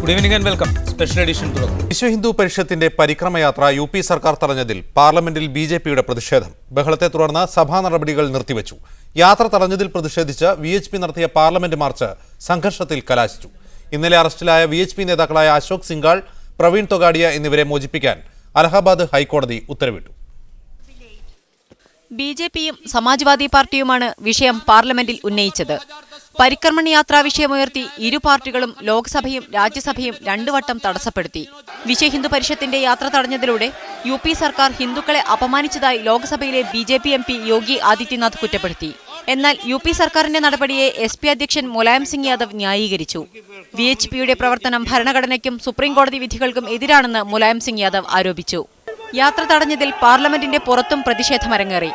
Good evening and welcome. Special edition തുടങ്ങും. Vishwa Hindu പരിഷത്തിന്റെ പരിക്രമയാത്ര UP. സർക്കാർ തടഞ്ഞതിൽ പാർലമെന്റിൽ ബി.ജെ.പിയുടെ പ്രതിഷേധം. ബഹളത്തെ തുടർന്ന് സഭാ നടപടികൾ നിർത്തിവച്ചു. യാത്ര തടഞ്ഞതിൽ പ്രതിഷേധിച്ച് വി.എച്ച്.പി നടത്തിയ പാർലമെന്റ് മാർച്ച് സംഘർഷത്തിൽ കലാശിച്ചു. ഇന്നലെ അറസ്റ്റിലായ വി.എച്ച്.പി നേതാക്കളായ അശോക് സിംഗാൾ, പ്രവീൺ തൊഗാഡിയ എന്നിവരെ മോചിപ്പിക്കാൻ അലഹബാദ് ഹൈക്കോടതി ഉത്തരവിട്ടു. ബി.ജെ.പിയും സമാജ്വാദി പാർട്ടിയുമാണ് വിഷയം പാർലമെന്റിൽ ഉന്നയിച്ചത്. പരിക്രമണ യാത്രാ വിഷയമുയർത്തി ഇരു പാർട്ടികളും ലോക്സഭയും രാജ്യസഭയും രണ്ടുവട്ടം തടസ്സപ്പെടുത്തി. വിശ്വ ഹിന്ദു പരിഷത്തിന്റെ യാത്ര തടഞ്ഞതിലൂടെ യു.പി. സർക്കാർ ഹിന്ദുക്കളെ അപമാനിച്ചതായി ലോക്സഭയിലെ BJP M P Yogi Adityanath കുറ്റപ്പെടുത്തി. എന്നാൽ യു.പി. സർക്കാരിന്റെ നടപടിയെ എസ്.പി അധ്യക്ഷൻ മുലായം സിംഗ് യാദവ് ന്യായീകരിച്ചു. വി.എച്ച്.പിയുടെ പ്രവർത്തനം ഭരണഘടനയ്ക്കും സുപ്രീംകോടതി വിധികൾക്കും എതിരാണെന്ന് മുലായം സിംഗ് യാദവ് ആരോപിച്ചു. യാത്ര തടഞ്ഞതിൽ പാർലമെന്റിന്റെ പുറത്തും പ്രതിഷേധമരങ്ങേറി.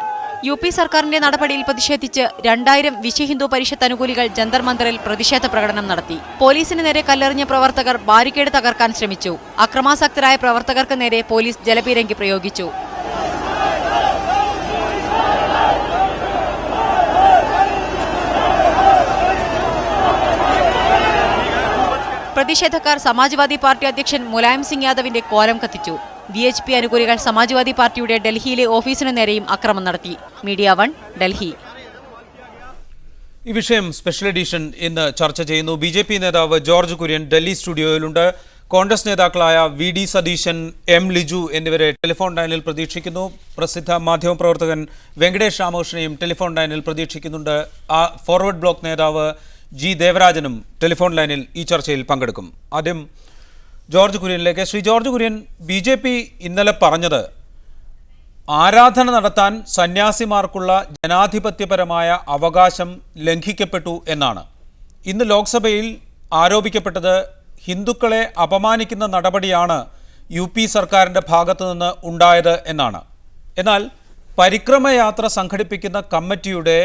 യു.പി. സർക്കാരിന്റെ നടപടിയിൽ പ്രതിഷേധിച്ച് 2000 വിശ്വ ഹിന്ദു പരിഷത്ത് അനുകൂലികൾ ജന്തർ മന്ദറിൽ പ്രതിഷേധ പ്രകടനം നടത്തി. പോലീസിന് നേരെ കല്ലെറിഞ്ഞ പ്രവർത്തകർ ബാരിക്കേഡ് തകർക്കാൻ ശ്രമിച്ചു. അക്രമാസക്തരായ പ്രവർത്തകർക്ക് നേരെ പോലീസ് ജലപീരങ്കി പ്രയോഗിച്ചു. പ്രതിഷേധക്കാർ സമാജ്വാദി പാർട്ടി അധ്യക്ഷൻ മുലായം സിംഗ് യാദവിന്റെ കോലം കത്തിച്ചു. വി.എച്ച്.പി അനുകൂലികൾ സമാജ്വാദി പാർട്ടിയുടെ ഡൽഹിയിലെ ഓഫീസിനു നേരെയും ആക്രമണം നടത്തി. മീഡിയ 1, ഡൽഹി. ഈ വിഷയം സ്പെഷ്യൽ എഡിഷൻ ഇന്ന് ചർച്ച ചെയ്യുന്നു. ബി.ജെ.പി നേതാവ് ജോർജ് കുര്യൻ ഡൽഹി സ്റ്റുഡിയോയിലുണ്ട്. കോൺഗ്രസ് നേതാക്കളായ വി.ഡി. സതീശൻ, എം. ലിജു എന്നിവരെ ടെലിഫോൺ ലൈനിൽ പ്രതീക്ഷിക്കുന്നു. പ്രസിദ്ധ മാധ്യമപ്രവർത്തകൻ വെങ്കടേഷ് രാമകൃഷ്ണനെയും ടെലിഫോൺ ലൈനിൽ പ്രതീക്ഷിക്കുന്നുണ്ട്. ഫോർവേഡ് ബ്ലോക്ക് നേതാവ് ജി. ദേവരാജനും ടെലിഫോൺ ലൈനിൽ ഈ ചർച്ചയിൽ പങ്കെടുക്കും. ആദ്യം ജോർജ് കുര്യനിലേക്ക്. ശ്രീ ജോർജ് കുര്യൻ, ബി.ജെ.പി ഇന്നലെ പറഞ്ഞത് ആരാധന നടത്താൻ സന്യാസിമാർക്കുള്ള ജനാധിപത്യപരമായ അവകാശം ലംഘിക്കപ്പെട്ടു എന്നാണ്. ഇന്ന് ലോക്സഭയിൽ ആരോപിക്കപ്പെട്ടത് ഹിന്ദുക്കളെ അപമാനിക്കുന്ന നടപടിയാണ് യു.പി. സർക്കാരിൻ്റെ ഭാഗത്തു നിന്ന് ഉണ്ടായത് എന്നാണ്. എന്നാൽ പരിക്രമയാത്ര സംഘടിപ്പിക്കുന്ന കമ്മിറ്റിയുടെ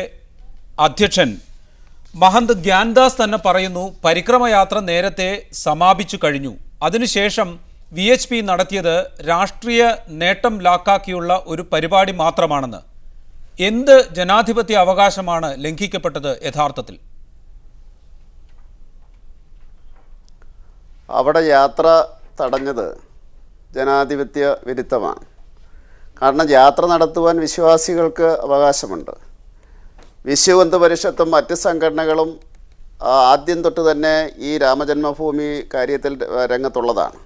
അധ്യക്ഷൻ മഹന്ത് ഗ്യാൻദാസ് തന്നെ പറയുന്നു പരിക്രമയാത്ര നേരത്തെ സമാപിച്ചു കഴിഞ്ഞു. അതിനുശേഷം വി.എച്ച്.പി നടത്തിയത് രാഷ്ട്രീയ നേട്ടം ലാക്കാക്കിയുള്ള ഒരു പരിപാടി മാത്രമാണെന്ന്. എന്ത് ജനാധിപത്യ അവകാശമാണ് ലംഘിക്കപ്പെട്ടത് യഥാർത്ഥത്തിൽ? അവിടെ യാത്ര തടഞ്ഞത് ജനാധിപത്യ വിരുദ്ധമാണ്. കാരണം യാത്ര നടത്തുവാൻ വിശ്വാസികൾക്ക് അവകാശമുണ്ട്. വിശ്വ ഹിന്ദു പരിഷത്തും മറ്റ് സംഘടനകളും ആദ്യം തൊട്ട് തന്നെ ഈ രാമജന്മഭൂമി കാര്യത്തിൽ രംഗത്തുള്ളതാണ്.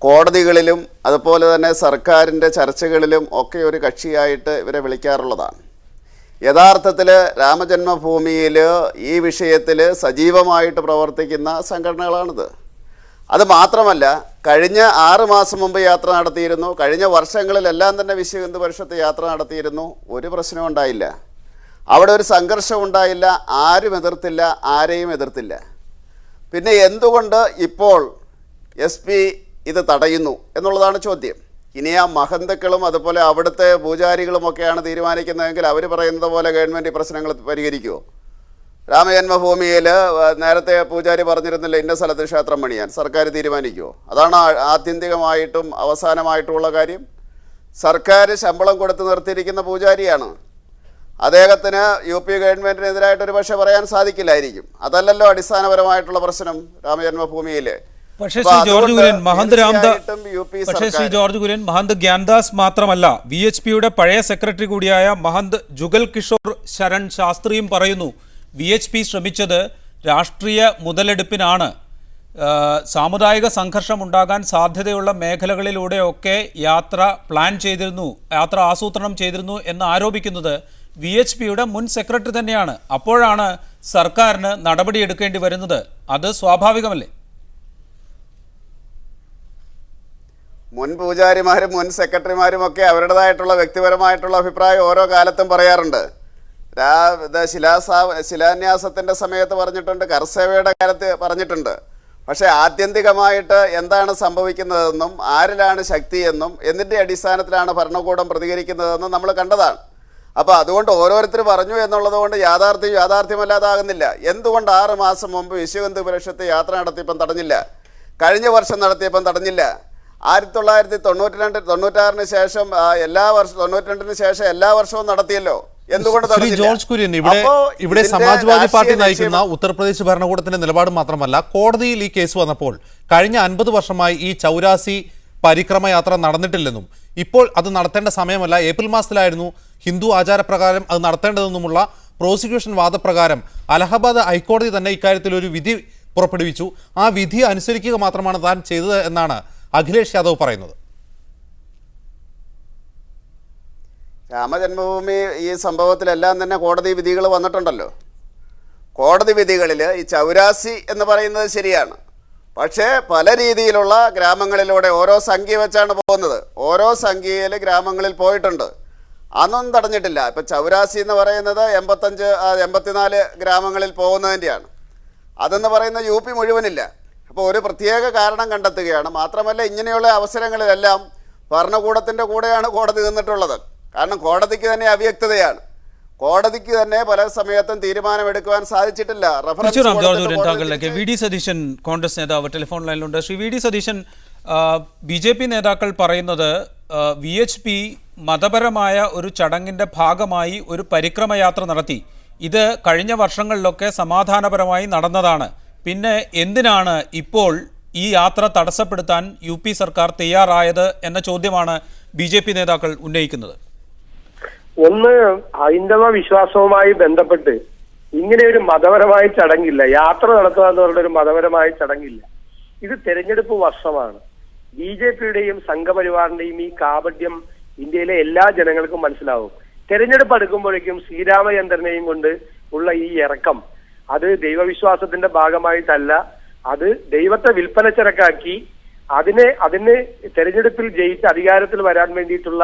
കോടതികളിലും അതുപോലെ തന്നെ സർക്കാരിൻ്റെ ചർച്ചകളിലും ഒക്കെ ഒരു കക്ഷിയായിട്ട് ഇവരെ വിളിക്കാറുള്ളതാണ്. യഥാർത്ഥത്തിൽ രാമജന്മഭൂമിയിൽ ഈ വിഷയത്തിൽ സജീവമായിട്ട് പ്രവർത്തിക്കുന്ന സംഘടനകളാണിത്. അത് മാത്രമല്ല, കഴിഞ്ഞ 6 മാസം മുമ്പ് യാത്ര നടത്തിയിരുന്നു. കഴിഞ്ഞ വർഷങ്ങളിലെല്ലാം തന്നെ വിശ്വ ഹിന്ദു പരിഷത്ത് യാത്ര നടത്തിയിരുന്നു. ഒരു പ്രശ്നവും ഉണ്ടായില്ല. അവിടെ ഒരു സംഘർഷം ഉണ്ടായില്ല. ആരും എതിർത്തില്ല, ആരെയും എതിർത്തില്ല. പിന്നെ എന്തുകൊണ്ട് ഇപ്പോൾ എസ്.പി ഇത് തടയുന്നു എന്നുള്ളതാണ് ചോദ്യം. ഇനി ആ മഹന്തക്കളും അതുപോലെ അവിടുത്തെ പൂജാരികളുമൊക്കെയാണ് തീരുമാനിക്കുന്നതെങ്കിൽ അവർ പറയുന്നത് പോലെ ഗവൺമെൻറ് ഈ പ്രശ്നങ്ങൾ പരിഹരിക്കുമോ? രാമജന്മഭൂമിയിൽ നേരത്തെ പൂജാരി പറഞ്ഞിരുന്നില്ല ഇന്ന സ്ഥലത്ത് ക്ഷേത്രം പണിയാൻ, സർക്കാർ തീരുമാനിക്കുമോ? അതാണ് ആത്യന്തികമായിട്ടും അവസാനമായിട്ടുള്ള കാര്യം. സർക്കാർ ശമ്പളം കൊടുത്ത് നിർത്തിയിരിക്കുന്ന പൂജാരിയാണ്. അദ്ദേഹത്തിന് യു.പി. ഗവൺമെൻറ്റിനെതിരായിട്ടൊരു പക്ഷേ പറയാൻ സാധിക്കില്ലായിരിക്കും. അതല്ലല്ലോ അടിസ്ഥാനപരമായിട്ടുള്ള പ്രശ്നം രാമജന്മഭൂമിയിൽ. പക്ഷേ ശ്രീ ജോർജ് കുര്യൻ, മഹന്ത് ഗ്യാൻദാസ് മാത്രമല്ല, വി.എച്ച്.പിയുടെ പഴയ സെക്രട്ടറി കൂടിയായ മഹന്ത് ജുഗൽ കിഷോർ ശരൺ ശാസ്ത്രിയും പറയുന്നു വി.എച്ച്.പി ശ്രമിച്ചത് രാഷ്ട്രീയ മുതലെടുപ്പിനാണ്. സാമുദായിക സംഘർഷം ഉണ്ടാകാൻ സാധ്യതയുള്ള മേഖലകളിലൂടെയൊക്കെ യാത്ര പ്ലാൻ ചെയ്തിരുന്നു, യാത്ര ആസൂത്രണം ചെയ്തിരുന്നു എന്ന് ആരോപിക്കുന്നത് വി.എച്ച്.പിയുടെ മുൻ സെക്രട്ടറി തന്നെയാണ്. അപ്പോഴാണ് സർക്കാരിന് നടപടിയെടുക്കേണ്ടി വരുന്നത്. അത് സ്വാഭാവികമല്ലേ? മുൻ പൂജാരിമാരും മുൻ സെക്രട്ടറിമാരും ഒക്കെ അവരുടേതായിട്ടുള്ള വ്യക്തിപരമായിട്ടുള്ള അഭിപ്രായം ഓരോ കാലത്തും പറയാറുണ്ട്. ശിലാന്യാസത്തിൻ്റെ സമയത്ത് പറഞ്ഞിട്ടുണ്ട്, കർസേവയുടെ കാലത്ത് പറഞ്ഞിട്ടുണ്ട്. പക്ഷേ ആത്യന്തികമായിട്ട് എന്താണ് സംഭവിക്കുന്നതെന്നും ആരിലാണ് ശക്തിയെന്നും എന്തിൻ്റെ അടിസ്ഥാനത്തിലാണ് ഭരണകൂടം പ്രതികരിക്കുന്നതെന്നും നമ്മൾ കണ്ടതാണ്. അപ്പോൾ അതുകൊണ്ട് ഓരോരുത്തർ പറഞ്ഞു എന്നുള്ളത് കൊണ്ട് യാഥാർത്ഥ്യമല്ലാതാകുന്നില്ല. എന്തുകൊണ്ട് 6 മാസം മുമ്പ് വിശ്വ ഹിന്ദു പരിഷത്ത് യാത്ര നടത്തിയപ്പം തടഞ്ഞില്ല? കഴിഞ്ഞ വർഷം നടത്തിയപ്പം തടഞ്ഞില്ല? 1992-96 ശേഷം 92-ന് ശേഷം എല്ലാ വർഷവും നടത്തിയല്ലോ. എന്തുകൊണ്ട് ശ്രീ തടഞ്ഞില്ല? ജോർജ് കുര്യൻ, ഇവിടെ അപ്പോ ഇവിടെ ഇതിന്റെ സമാജ്വാദി പാർട്ടി രാഷ്ട്രീയ നയിക്കുന്ന ഉത്തർപ്രദേശ് ഭരണകൂടത്തിന്റെ നിലപാട് മാത്രമല്ല, കോടതിയിൽ ഈ കേസ് വന്നപ്പോൾ കഴിഞ്ഞ 50 വർഷമായി ഈ ചൗരാസി പരിക്രമയാത്ര നടന്നിട്ടില്ലെന്നും ഇപ്പോൾ അത് നടത്തേണ്ട സമയമല്ല, ഏപ്രിൽ മാസത്തിലായിരുന്നു ഹിന്ദു ആചാരപ്രകാരം അത് നടത്തേണ്ടതെന്നുമുള്ള പ്രോസിക്യൂഷൻ വാദപ്രകാരം അലഹബാദ് ഹൈക്കോടതി തന്നെ ഇക്കാര്യത്തിൽ ഒരു വിധി പുറപ്പെടുവിച്ചു. ആ വിധി അനുസരിക്കുക മാത്രമാണ് താൻ ചെയ്തത് എന്നാണ് അഖിലേഷ് യാദവ് പറയുന്നത്. രാമജന്മഭൂമി ഈ സംഭവത്തിലെല്ലാം തന്നെ കോടതി വിധികൾ വന്നിട്ടുണ്ടല്ലോ. കോടതി വിധികളിൽ ഈ ചൗരാസി എന്ന് പറയുന്നത് ശരിയാണ്, പക്ഷേ പല രീതിയിലുള്ള ഗ്രാമങ്ങളിലൂടെ ഓരോ സംഖ്യ വെച്ചാണ് പോകുന്നത്. ഓരോ സംഖ്യയിൽ ഗ്രാമങ്ങളിൽ പോയിട്ടുണ്ട്, അതൊന്നും തടഞ്ഞിട്ടില്ല. ഇപ്പം ചൗരാസി എന്ന് പറയുന്നത് 84 ഗ്രാമങ്ങളിൽ പോകുന്നതിൻ്റെയാണ്. അതെന്ന് പറയുന്ന UP മുഴുവനില്ല. അപ്പോൾ ഒരു പ്രത്യേക കാരണം കണ്ടെത്തുകയാണ്. മാത്രമല്ല, ഇങ്ങനെയുള്ള അവസരങ്ങളിലെല്ലാം ഭരണകൂടത്തിൻ്റെ കൂടെയാണ് കോടതി നിന്നിട്ടുള്ളത്. കാരണം കോടതിക്ക് തന്നെ അവ്യക്തതയാണ്. കോടതിക്ക് തന്നെ പല സമയത്തും തീരുമാനമെടുക്കുവാൻ സാധിച്ചിട്ടില്ല. താങ്കളിലേക്ക് വി ഡി സതീശൻ, കോൺഗ്രസ് നേതാവ്, ടെലിഫോൺ ലൈനിലുണ്ട്. Shri V D Satheesan, BJP നേതാക്കൾ പറയുന്നത് VHP മതപരമായ ഒരു ചടങ്ങിൻ്റെ ഭാഗമായി ഒരു പരിക്രമയാത്ര നടത്തി. ഇത് കഴിഞ്ഞ വർഷങ്ങളിലൊക്കെ സമാധാനപരമായി നടന്നതാണ്. പിന്നെ എന്തിനാണ് ഇപ്പോൾ ഈ യാത്ര തടസ്സപ്പെടുത്താൻ UP സർക്കാർ തയ്യാറായത് എന്ന ചോദ്യമാണ് BJP നേതാക്കൾ ഉന്നയിക്കുന്നത്. ഒന്ന്, ഹൈന്ദവ വിശ്വാസവുമായി ബന്ധപ്പെട്ട് ഇങ്ങനെ ഒരു മതപരമായ ചടങ്ങില്ല. യാത്ര നടത്തുക എന്ന് പറഞ്ഞ ഒരു മതപരമായ ചടങ്ങില്ല. ഇത് തെരഞ്ഞെടുപ്പ് വർഷമാണ്. BJPയുടെയും സംഘപരിവാറിന്റെയും ഈ കാപട്യം ഇന്ത്യയിലെ എല്ലാ ജനങ്ങൾക്കും മനസ്സിലാവും. തെരഞ്ഞെടുപ്പ് അടുക്കുമ്പോഴേക്കും ശ്രീരാമചന്ദ്രനെയും കൊണ്ട് ഉള്ള ഈ ഇറക്കം അത് ദൈവവിശ്വാസത്തിന്റെ ഭാഗമായിട്ടല്ല, അത് ദൈവത്തെ വിൽപ്പന ചരക്കാക്കി അതിന് തെരഞ്ഞെടുപ്പിൽ ജയിച്ച് അധികാരത്തിൽ വരാൻ വേണ്ടിയിട്ടുള്ള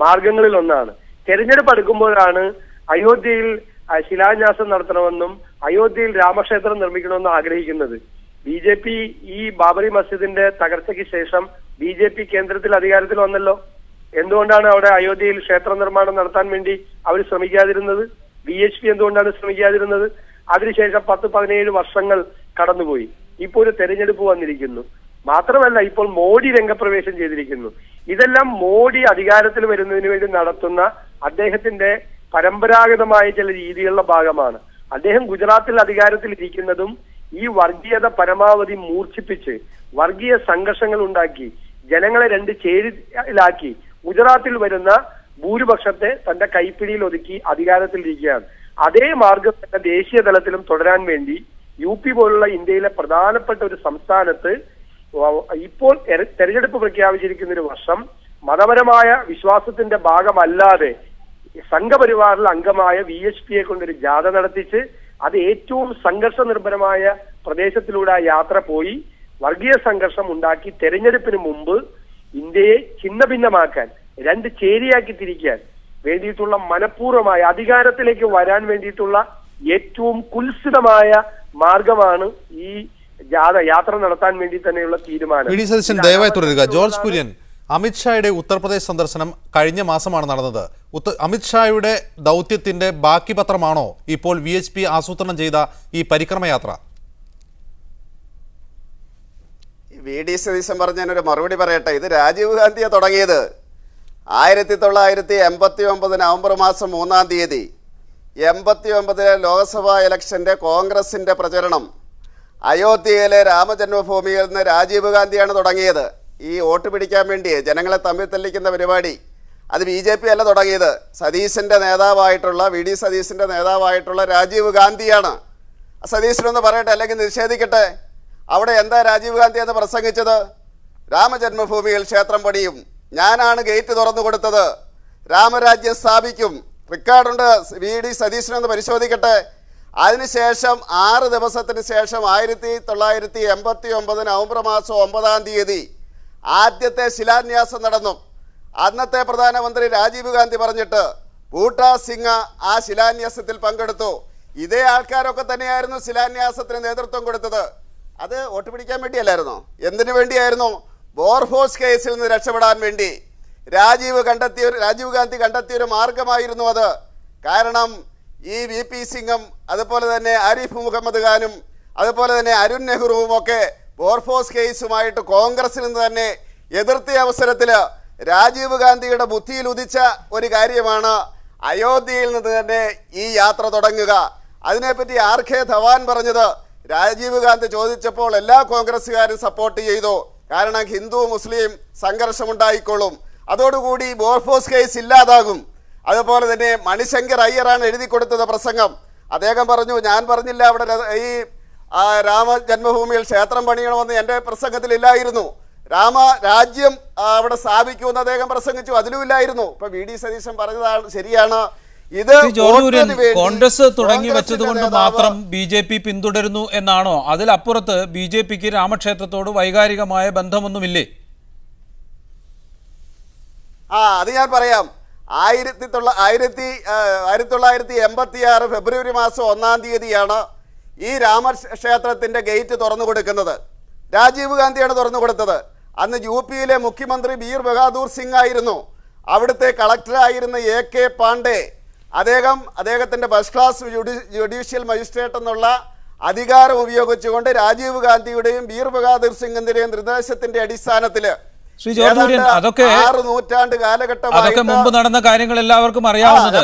മാർഗങ്ങളിൽ ഒന്നാണ്. തെരഞ്ഞെടുപ്പ് അടുക്കുമ്പോഴാണ് അയോധ്യയിൽ ശിലാന്യാസം നടത്തണമെന്നും അയോധ്യയിൽ രാമക്ഷേത്രം നിർമ്മിക്കണമെന്നും ആഗ്രഹിക്കുന്നത്. BJP ഈ ബാബറി മസ്ജിദിന്റെ തകർച്ചയ്ക്ക് ശേഷം BJP കേന്ദ്രത്തിൽ അധികാരത്തിൽ വന്നല്ലോ. എന്തുകൊണ്ടാണ് അവിടെ അയോധ്യയിൽ ക്ഷേത്ര നിർമ്മാണം നടത്താൻ വേണ്ടി അവർ ശ്രമിക്കാതിരുന്നത്? VHP എന്തുകൊണ്ടാണ് ശ്രമിക്കാതിരുന്നത്? അതിനുശേഷം 10-17 വർഷങ്ങൾ കടന്നുപോയി. ഇപ്പോൾ ഒരു തെരഞ്ഞെടുപ്പ് വന്നിരിക്കുന്നു. മാത്രമല്ല, ഇപ്പോൾ മോഡി രംഗപ്രവേശം ചെയ്തിരിക്കുന്നു. ഇതെല്ലാം മോഡി അധികാരത്തിൽ വരുന്നതിന് വേണ്ടി നടത്തുന്ന അദ്ദേഹത്തിന്റെ പരമ്പരാഗതമായ ചില രീതികളുടെ ഭാഗമാണ്. അദ്ദേഹം ഗുജറാത്തിൽ അധികാരത്തിൽ ഇരിക്കുന്നതും ഈ വർഗീയത പരമാവധി മൂർച്ഛിപ്പിച്ച് വർഗീയ സംഘർഷങ്ങൾ ഉണ്ടാക്കി ജനങ്ങളെ രണ്ട് ചേരിയിലാക്കി ഗുജറാത്തിൽ വരുന്ന ഭൂരിപക്ഷത്തെ തന്റെ കൈപ്പിടിയിൽ ഒതുക്കി അധികാരത്തിൽ ഇരിക്കുകയാണ്. അതേ മാർഗം തന്നെ ദേശീയ തലത്തിലും തുടരാൻ വേണ്ടി UP പോലുള്ള ഇന്ത്യയിലെ പ്രധാനപ്പെട്ട ഒരു സംസ്ഥാനത്ത് ഇപ്പോൾ തെരഞ്ഞെടുപ്പ് പ്രഖ്യാപിച്ചിരിക്കുന്ന ഒരു വർഷം മതപരമായ വിശ്വാസത്തിന്റെ ഭാഗമല്ലാതെ സംഘപരിവാറിൽ അംഗമായ VHPയെ കൊണ്ടൊരു ജാഥ നടത്തിച്ച് അത് ഏറ്റവും സംഘർഷ നിർഭരമായ പ്രദേശത്തിലൂടെ ആ യാത്ര പോയി വർഗീയ സംഘർഷം ഉണ്ടാക്കി തെരഞ്ഞെടുപ്പിന് മുമ്പ് ഇന്ത്യയെ ഛിന്ന ഭിന്നമാക്കാൻ, രണ്ട് ചേരിയാക്കി തിരിക്കാൻ വേണ്ടിയിട്ടുള്ള മനഃപൂർവ്വമായ അധികാരത്തിലേക്ക് വരാൻ വേണ്ടിയിട്ടുള്ള ഏറ്റവും കുൽസിതമായ മാർഗമാണ് ഈ യാത്ര നടത്താൻ വേണ്ടി തന്നെയുള്ള തീരുമാനം. വി ഡി സതീശൻ, ദയവായി തുടരുക. ജോർജ് കുര്യൻ, അമിത്ഷായുടെ ഉത്തർപ്രദേശ് സന്ദർശനം കഴിഞ്ഞ മാസമാണ് നടന്നത്. അമിത്ഷായുടെ ദൗത്യത്തിന്റെ ബാക്കി പത്രമാണോ ഇപ്പോൾ VHP ആസൂത്രണം ചെയ്ത ഈ പരിക്രമയാത്ര? VD സതീശൻ പറഞ്ഞ ഞാനൊരു മറുപടി പറയട്ടെ. ഇത് രാജീവ് ഗാന്ധിയെ തുടങ്ങിയത് 1989 നവംബർ മാസം 3-ാം തീയതി 89 ലോക്സഭാ ഇലക്ഷന്റെ കോൺഗ്രസിന്റെ പ്രചരണം അയോധ്യയിലെ രാമജന്മഭൂമിയിൽ നിന്ന് രാജീവ് ഗാന്ധിയാണ് തുടങ്ങിയത്. ഈ വോട്ട് പിടിക്കാൻ വേണ്ടി ജനങ്ങളെ തമ്മിൽ തല്ലിക്കുന്ന പരിപാടി അത് BJP അല്ല തുടങ്ങിയത്. സതീശൻ്റെ നേതാവായിട്ടുള്ള VD സതീശൻ്റെ നേതാവായിട്ടുള്ള രാജീവ് ഗാന്ധിയാണ്. സതീശനൊന്ന് പറയട്ടെ, അല്ലെങ്കിൽ നിഷേധിക്കട്ടെ. അവിടെ എന്താ രാജീവ് ഗാന്ധി എന്ന് പ്രസംഗിച്ചത്? രാമജന്മഭൂമിയിൽ ക്ഷേത്രം പണിയും, ഞാനാണ് ഗേറ്റ് തുറന്നു കൊടുത്തത്, രാമരാജ്യം സ്ഥാപിക്കും. റെക്കോർഡുണ്ട്, VD സതീശനൊന്ന് പരിശോധിക്കട്ടെ. അതിനുശേഷം 6 ദിവസത്തിന് ശേഷം 1989 നവംബർ മാസം 9-ാം തീയതി ആദ്യത്തെ ശിലാന്യാസം നടന്നു. അന്നത്തെ പ്രധാനമന്ത്രി രാജീവ് ഗാന്ധി പറഞ്ഞിട്ട് ബൂട്ടാ സിംഗ് ആ ശിലാന്യാസത്തിൽ പങ്കെടുത്തു. ഇതേ ആൾക്കാരൊക്കെ തന്നെയായിരുന്നു ശിലാന്യാസത്തിന് നേതൃത്വം കൊടുത്തത്. അത് വോട്ട് പിടിക്കാൻ വേണ്ടിയല്ലായിരുന്നോ? എന്തിനു വേണ്ടിയായിരുന്നു? ബോർഫോഴ്സ് കേസിൽ നിന്ന് രക്ഷപ്പെടാൻ വേണ്ടി രാജീവ് ഗാന്ധി കണ്ടെത്തിയൊരു മാർഗമായിരുന്നു അത്. കാരണം ഈ VP സിംഗും അതുപോലെ തന്നെ ആരിഫ് മുഹമ്മദ് ഖാനും അതുപോലെ തന്നെ അരുൺ നെഹ്റുവും ഒക്കെ ബോർഫോഴ്സ് കേസുമായിട്ട് കോൺഗ്രസിൽ നിന്ന് തന്നെ എതിർത്തിയ അവസരത്തിൽ രാജീവ് ഗാന്ധിയുടെ ബുദ്ധിയിൽ ഉദിച്ച ഒരു കാര്യമാണ് അയോധ്യയിൽ നിന്ന് തന്നെ ഈ യാത്ര തുടങ്ങുക. അതിനെപ്പറ്റി RK ധവാൻ പറഞ്ഞത് രാജീവ് ഗാന്ധി ചോദിച്ചപ്പോൾ എല്ലാ കോൺഗ്രസ്സുകാരും സപ്പോർട്ട് ചെയ്തു. കാരണം ഹിന്ദു മുസ്ലിം സംഘർഷമുണ്ടായിക്കോളും, അതോടുകൂടി ബോർഫോസ് കേസ് ഇല്ലാതാകും. അതുപോലെ തന്നെ മണിശങ്കർ അയ്യറാണ് എഴുതി കൊടുത്തത് പ്രസംഗം. അദ്ദേഹം പറഞ്ഞു, ഞാൻ പറഞ്ഞില്ല അവിടെ ഈ രാമ ജന്മഭൂമിയിൽ ക്ഷേത്രം പണിയണമെന്ന് എൻ്റെ പ്രസംഗത്തിലില്ലായിരുന്നു. രാജ്യം അവിടെ സ്ഥാപിക്കുമെന്ന് അദ്ദേഹം പ്രസംഗിച്ചു, അതിലുമില്ലായിരുന്നു. ഇപ്പൊ VD സതീശൻ പറഞ്ഞതാണ് ശരിയാണ്. ഇത് കോൺഗ്രസ് തുടങ്ങി വെച്ചതുകൊണ്ട് മാത്രം BJP പിന്തുടരുന്നു എന്നാണോ? അതിലപ്പുറത്ത് BJPക്ക് രാമക്ഷേത്രത്തോട് വൈകാരികമായ ബന്ധമൊന്നുമില്ലേ? അത് ഞാൻ പറയാം. 1986 ഫെബ്രുവരി മാസം 1-ാം തീയതിയാണ് ഈ രാമക്ഷേത്രത്തിന്റെ ഗേറ്റ് തുറന്നു കൊടുക്കുന്നത്. രാജീവ് ഗാന്ധിയാണ് തുറന്നു കൊടുത്തത്. അന്ന് UP-യിലെ മുഖ്യമന്ത്രി ബീർ ബഹാദൂർ സിംഗ് ആയിരുന്നു. അവിടുത്തെ കളക്ടറായിരുന്ന AK പാണ്ഡെ അദ്ദേഹത്തിന്റെ ഫസ്റ്റ് ക്ലാസ് ജുഡീഷ്യൽ മജിസ്ട്രേറ്റ് എന്നുള്ള അധികാരം ഉപയോഗിച്ചുകൊണ്ട് രാജീവ് ഗാന്ധിയുടെയും ബീർ ബഹാദൂർ സിംഗിന്റെയും നിർദ്ദേശത്തിന്റെ അടിസ്ഥാനത്തിൽ ശ്രീ ജോർജ് കുര്യൻ, അതൊക്കെ 6 നൂറ്റാണ്ട് കാലഘട്ടമായിട്ട് മുമ്പ് നടന്ന കാര്യങ്ങൾ എല്ലാവർക്കും അറിയാവുന്നത്.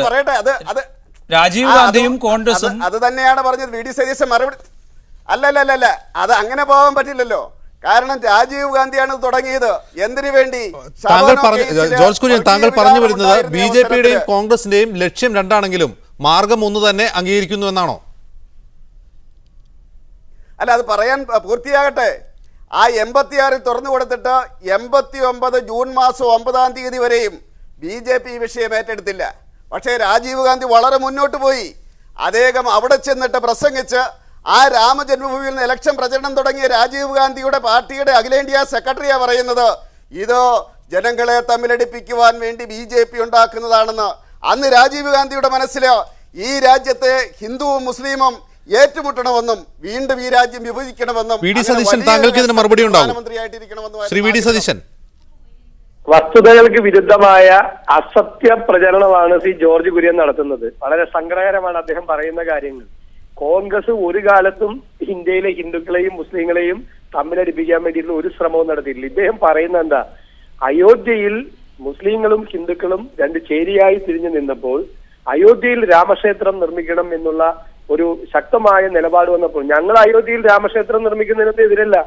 രാജീവ് ഗാന്ധിയും കോൺഗ്രസും അത് തന്നെയാണ് പറഞ്ഞത്. VD സതീശൻ മറുപടി അല്ലല്ല, അത് അങ്ങനെ പോകാൻ പറ്റില്ലല്ലോ. കാരണം രാജീവ് ഗാന്ധിയാണ് തുടങ്ങിയത്. എന്തിനു വേണ്ടി? ജോർജ് കുര്യൻ, താങ്കൾ പറഞ്ഞു വരുന്നത് BJPയുടെയും കോൺഗ്രസിന്റെയും ലക്ഷ്യം രണ്ടാണെങ്കിലും മാർഗം ഒന്ന് തന്നെ അംഗീകരിക്കുന്നു എന്നാണോ? അല്ല, അത് പറയാൻ പൂർത്തിയാകട്ടെ. ആ 86 തുറന്നു കൊടുത്തിട്ട് 89 ജൂൺ മാസം 9-ാം തീയതി വരെയും BJP ഈ വിഷയം ഏറ്റെടുത്തില്ല. പക്ഷേ രാജീവ് ഗാന്ധി വളരെ മുന്നോട്ട് പോയി. അദ്ദേഹം അവിടെ ചെന്നിട്ട് പ്രസംഗിച്ച് ആ രാമജന്മഭൂമിയിൽ നിന്ന് ഇലക്ഷൻ പ്രചരണം തുടങ്ങിയ രാജീവ് ഗാന്ധിയുടെ പാർട്ടിയുടെ അഖിലേന്ത്യാ സെക്രട്ടറിയാ പറയുന്നത് ഇത് ജനങ്ങളെ തമ്മിലടിപ്പിക്കുവാൻ വേണ്ടി BJP ഉണ്ടാക്കുന്നതാണെന്ന്. അന്ന് രാജീവ് ഗാന്ധിയുടെ മനസ്സിൽ ഈ രാജ്യത്തെ ഹിന്ദുവും മുസ്ലിമും ഏറ്റുമുട്ടണമെന്നും വീണ്ടും ഈ രാജ്യം വിഭജിക്കണമെന്നും VD സതീശൻ താങ്കൾക്ക് ഇതിന് മറുപടി ഉണ്ടാവും. ശ്രീ VD സതീശൻ, വസ്തുതകൾക്ക് വിരുദ്ധമായ അസത്യ പ്രചരണമാണ് ശ്രീ ജോർജ് കുര്യൻ നടത്തുന്നത്. വളരെ സങ്കടകരമാണ് അദ്ദേഹം പറയുന്ന കാര്യങ്ങൾ. കോൺഗ്രസ് ഒരു കാലത്തും ഇന്ത്യയിലെ ഹിന്ദുക്കളെയും മുസ്ലിങ്ങളെയും തമ്മിലടിപ്പിക്കാൻ വേണ്ടിയിട്ടുള്ള ഒരു ശ്രമവും നടത്തിയിട്ടില്ല. ഇദ്ദേഹം പറയുന്ന എന്താ, അയോധ്യയിൽ മുസ്ലിങ്ങളും ഹിന്ദുക്കളും രണ്ട് ചേരിയായി തിരിഞ്ഞു നിന്നപ്പോൾ അയോധ്യയിൽ രാമക്ഷേത്രം നിർമ്മിക്കണം എന്നുള്ള ഒരു ശക്തമായ നിലപാട് വന്നപ്പോൾ ഞങ്ങൾ അയോധ്യയിൽ രാമക്ഷേത്രം നിർമ്മിക്കുന്നതിനൊന്നും എതിരല്ല.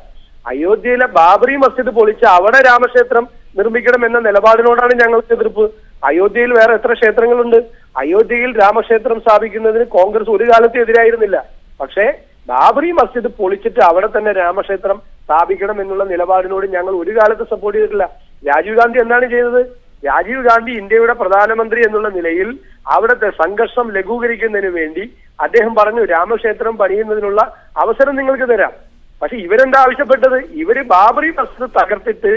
അയോധ്യയിലെ ബാബറി മസ്ജിദ് പൊളിച്ച് അവിടെ രാമക്ഷേത്രം നിർമ്മിക്കണം എന്ന നിലപാടിനോടാണ് ഞങ്ങൾക്ക് എതിർപ്പ്. അയോധ്യയിൽ വേറെ എത്ര ക്ഷേത്രങ്ങളുണ്ട്? അയോധ്യയിൽ രാമക്ഷേത്രം സ്ഥാപിക്കുന്നതിന് കോൺഗ്രസ് ഒരു കാലത്തും എതിരായിരുന്നില്ല. പക്ഷേ ബാബറി മസ്ജിദ് പൊളിച്ചിട്ട് അവിടെ തന്നെ രാമക്ഷേത്രം സ്ഥാപിക്കണം എന്നുള്ള നിലപാടിനോട് ഞങ്ങൾ ഒരു കാലത്ത് സപ്പോർട്ട് ചെയ്തിട്ടില്ല. രാജീവ് ഗാന്ധി എന്താണ് ചെയ്തത്? രാജീവ് ഗാന്ധി ഇന്ത്യയുടെ പ്രധാനമന്ത്രി എന്നുള്ള നിലയിൽ അവിടുത്തെ സംഘർഷം ലഘൂകരിക്കുന്നതിന് വേണ്ടി അദ്ദേഹം പറഞ്ഞു, രാമക്ഷേത്രം പണിയുന്നതിനുള്ള അവസരം നിങ്ങൾക്ക് തരാം. പക്ഷെ ഇവരെന്താ ആവശ്യപ്പെട്ടത്? ഇവര് ബാബറി മസ്ജിദ് തകർത്തിട്ട്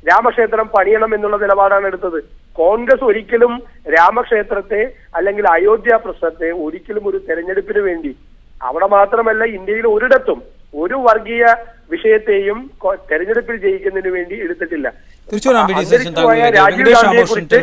രാമക്ഷേത്രം പണിയണം എന്നുള്ള നിലപാടാണ് എടുത്തത്. കോൺഗ്രസ് ഒരിക്കലും രാമക്ഷേത്രത്തെ അല്ലെങ്കിൽ അയോധ്യ പ്രശ്നത്തെ ഒരിക്കലും ഒരു തെരഞ്ഞെടുപ്പിന് വേണ്ടി, അവിടെ മാത്രമല്ല ഇന്ത്യയിൽ ഒരിടത്തും ഒരു വർഗീയ വിഷയത്തെയും തെരഞ്ഞെടുപ്പിൽ ജയിക്കുന്നതിന് വേണ്ടി എടുത്തിട്ടില്ല. രാജീവ് ഗാന്ധിയെ കുറിച്ച്